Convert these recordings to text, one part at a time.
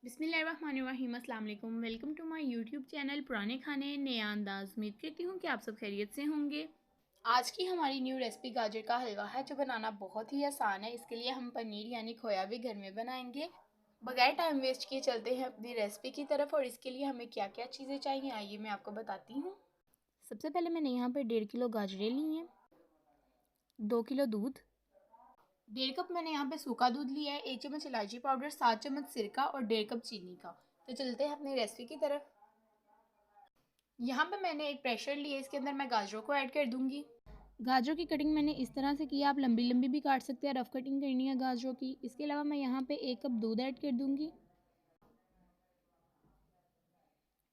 बिस्मिल्लाहिर्रहमानिर्रहीम, अस्सलाम वालेकुम। Welcome to my YouTube channel पुराने खाने नया अंदाज। उम्मीद करती हूँ कि आप सब खैरियत से होंगे। आज की हमारी न्यू रेसिपी गाजर का हलवा है, जो बनाना बहुत ही आसान है। इसके लिए हम पनीर यानी खोया भी घर में बनाएंगे। बगैर टाइम वेस्ट किए चलते हैं अपनी रेसिपी की तरफ। और इसके लिए हमें क्या क्या चीज़ें चाहिए आइए मैं आपको बताती हूँ। सबसे पहले मैंने यहाँ पर 1.5 किलो गाजरें ली हैं, 2 किलो दूध, 1.5 कप मैंने यहाँ पे सूखा दूध लिया है, 1 चम्मच इलायची पाउडर, 7 चम्मच सिरका और 1.5 कप चीनी का। तो चलते हैं अपनी रेसिपी की तरफ। यहाँ पे मैंने एक प्रेशर लिया, इसके अंदर मैं गाजरों को ऐड कर दूंगी। गाजरों की कटिंग मैंने इस तरह से की, आप लंबी लंबी भी काट सकते हैं, रफ कटिंग करनी है गाजरों की। इसके अलावा मैं यहाँ पे 1 कप दूध ऐड कर दूंगी,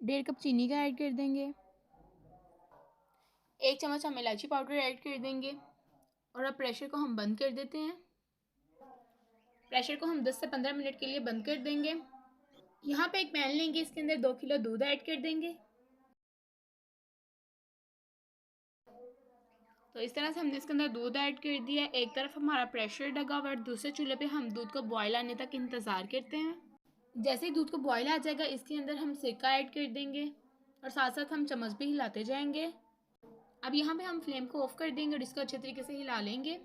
1.5 कप चीनी का ऐड कर देंगे, 1 चम्मच हम इलायची पाउडर ऐड कर देंगे। और अब प्रेशर को हम बंद कर देते हैं। प्रेशर को हम 10 से 15 मिनट के लिए बंद कर देंगे। यहाँ पे एक पैन लेंगे, इसके अंदर 2 किलो दूध ऐड कर देंगे। तो इस तरह से हमने इसके अंदर दूध ऐड कर दिया। एक तरफ हमारा प्रेशर लगा हुआ है और दूसरे चूल्हे पे हम दूध को बॉयल आने तक इंतज़ार करते हैं। जैसे ही दूध को बॉयल आ जाएगा, इसके अंदर हम सिरका ऐड कर देंगे और साथ साथ हम चम्मच भी हिलाते जाएंगे। अब यहाँ पे हम फ्लेम को ऑफ कर देंगे और इसको अच्छे तरीके से हिला लेंगे।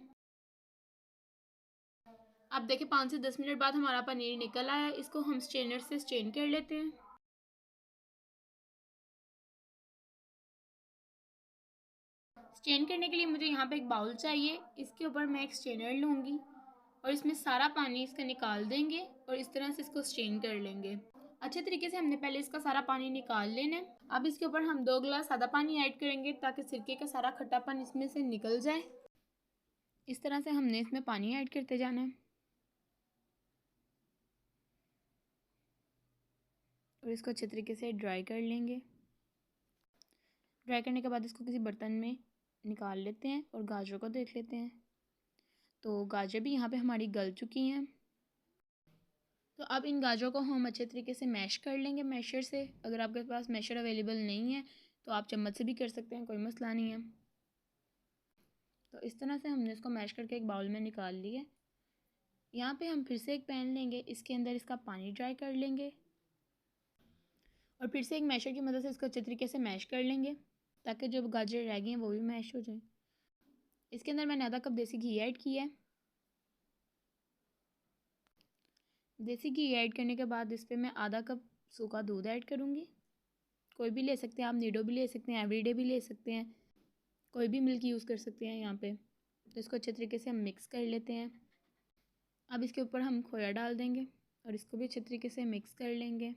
अब देखिए 5 से 10 मिनट बाद हमारा पनीर निकल आया है। इसको हम स्ट्रेनर से स्ट्रेन कर लेते हैं। स्ट्रेन करने के लिए मुझे यहाँ पे एक बाउल चाहिए। इसके ऊपर मैं एक स्ट्रेनर लूँगी और इसमें सारा पानी इसका निकाल देंगे और इस तरह से इसको स्ट्रेन कर लेंगे। अच्छे तरीके से हमने पहले इसका सारा पानी निकाल लेना है। अब इसके ऊपर हम 2 गिलास सादा पानी ऐड करेंगे ताकि सिरके का सारा खट्टापन इसमें से निकल जाए। इस तरह से हमने इसमें पानी ऐड करते जाना है और इसको अच्छे तरीके से ड्राई कर लेंगे। ड्राई करने के बाद इसको किसी बर्तन में निकाल लेते हैं और गाजरों को देख लेते हैं। तो गाजर भी यहाँ पे हमारी गल चुकी हैं। तो अब इन गाजरों को हम अच्छे तरीके से मैश कर लेंगे मैशर से। अगर आपके पास मैशर अवेलेबल नहीं है तो आप चम्मच से भी कर सकते हैं, कोई मसला नहीं है। तो इस तरह से हमने इसको मैश करके एक बाउल में निकाल लिया। यहाँ पे हम फिर से एक पैन लेंगे, इसके अंदर इसका पानी ड्राई कर लेंगे और फिर से एक मैशर की मदद से इसको अच्छे तरीके से मैश कर लेंगे ताकि जो गाजर रह गई हैं वो भी मैश हो जाए। इसके अंदर मैंने आधा कप देसी घी ऐड किया है। देसी घी ऐड करने के बाद इस पर मैं आधा कप सूखा दूध ऐड करूँगी। कोई भी ले सकते हैं आप, नीडो भी ले सकते हैं, एवरीडे भी ले सकते हैं, कोई भी मिल्क यूज़ कर सकते हैं यहाँ पे। तो इसको अच्छे तरीके से हम मिक्स कर लेते हैं। अब इसके ऊपर हम खोया डाल देंगे और इसको भी अच्छे तरीके से मिक्स कर लेंगे।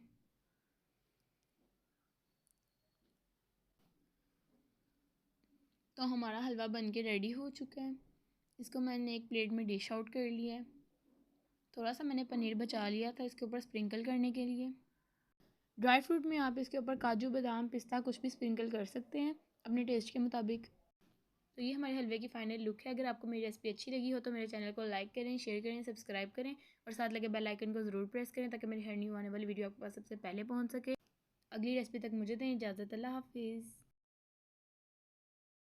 तो हमारा हलवा बन के रेडी हो चुका है। इसको मैंने एक प्लेट में डिश आउट कर लिया है। थोड़ा सा मैंने पनीर बचा लिया था इसके ऊपर स्प्रिंकल करने के लिए। ड्राई फ्रूट में आप इसके ऊपर काजू बादाम पिस्ता कुछ भी स्प्रिंकल कर सकते हैं अपने टेस्ट के मुताबिक। तो ये हमारे हलवे की फाइनल लुक है। अगर आपको मेरी रेसिपी अच्छी लगी हो तो मेरे चैनल को लाइक करें, शेयर करें, सब्सक्राइब करें और साथ लगे बेल आइकन को ज़रूर प्रेस करें ताकि मेरी हर न्यू आने वाली वीडियो आपके पास सबसे पहले पहुंच सके। अगली रेसिपी तक मुझे दें इजाज़त। अल्लाह हाफिज़।